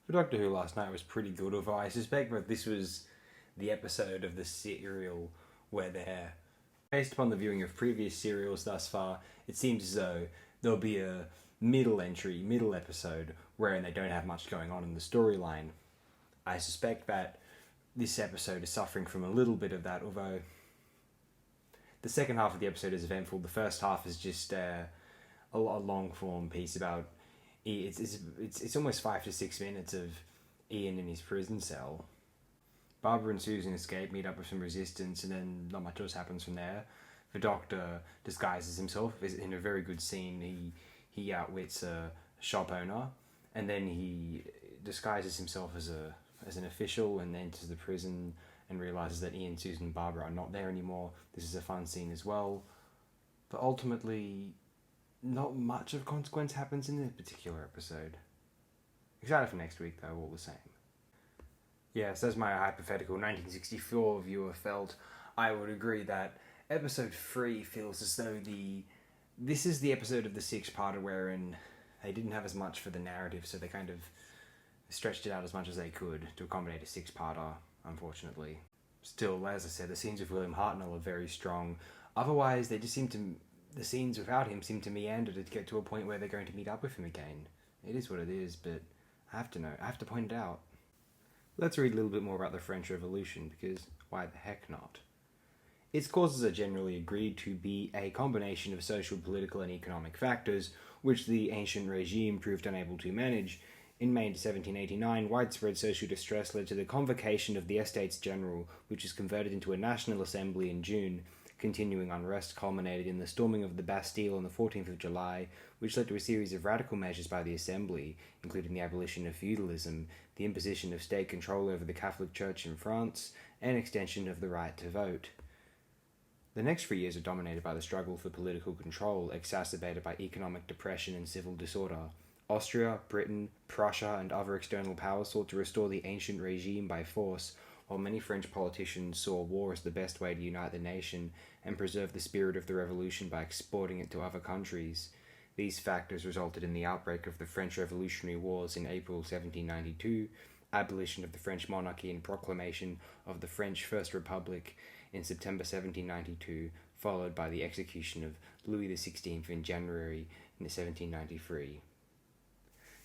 For Doctor Who last night was pretty good, although I suspect that this was the episode of the serial where they're, based upon the viewing of previous serials thus far, it seems as though there'll be a middle episode wherein they don't have much going on in the storyline. I suspect that this episode is suffering from a little bit of that, although the second half of the episode is eventful. The first half is just a long form piece about it's almost 5 to 6 minutes of Ian in his prison cell. Barbara and Susan escape, meet up with some resistance, and then not much else happens from there. The Doctor disguises himself in a very good scene. He outwits a shop owner, and then he disguises himself as an official and enters the prison and realizes that Ian, Susan, and Barbara are not there anymore. This is a fun scene as well, but ultimately, not much of consequence happens in this particular episode. Excited for next week, though, all the same. Yes, as my hypothetical 1964 viewer felt, I would agree that episode 3 feels as though this is the episode of the six-parter wherein they didn't have as much for the narrative, so they kind of stretched it out as much as they could to accommodate a six-parter, unfortunately. Still, as I said, the scenes with William Hartnell are very strong. Otherwise, the scenes without him seem to meander to get to a point where they're going to meet up with him again. It is what it is, but I have to point it out. Let's read a little bit more about the French Revolution, because why the heck not? Its causes are generally agreed to be a combination of social, political, and economic factors, which the ancient regime proved unable to manage. In May 1789, widespread social distress led to the convocation of the Estates General, which was converted into a National Assembly in June. Continuing unrest culminated in the storming of the Bastille on the 14th of July, which led to a series of radical measures by the Assembly, including the abolition of feudalism, the imposition of state control over the Catholic Church in France, and extension of the right to vote. The next 3 years are dominated by the struggle for political control, exacerbated by economic depression and civil disorder. Austria, Britain, Prussia, and other external powers sought to restore the ancient regime by force, while many French politicians saw war as the best way to unite the nation and preserve the spirit of the revolution by exporting it to other countries. These factors resulted in the outbreak of the French Revolutionary Wars in April 1792, abolition of the French monarchy and proclamation of the French First Republic in September 1792, followed by the execution of Louis XVI in January 1793.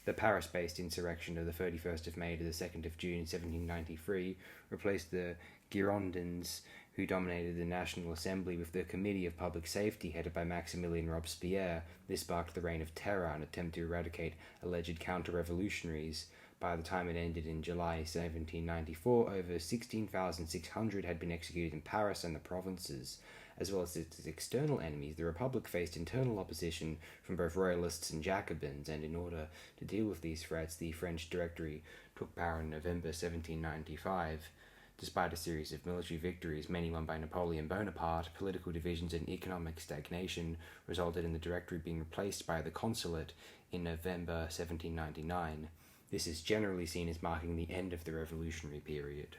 The Paris-based insurrection of the 31st of May to the 2nd of June 1793 replaced the Girondins, who dominated the National Assembly, with the Committee of Public Safety headed by Maximilien Robespierre. This sparked the Reign of Terror, an attempt to eradicate alleged counter-revolutionaries. By the time it ended in July 1794, over 16,600 had been executed in Paris and the provinces. As well as its external enemies, the Republic faced internal opposition from both Royalists and Jacobins, and in order to deal with these threats, the French Directory took power in November 1795. Despite a series of military victories, many won by Napoleon Bonaparte, political divisions and economic stagnation resulted in the Directory being replaced by the Consulate in November 1799. This is generally seen as marking the end of the revolutionary period.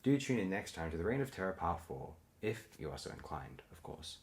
Do tune in next time to The Reign of Terror Part 4, if you are so inclined, of course.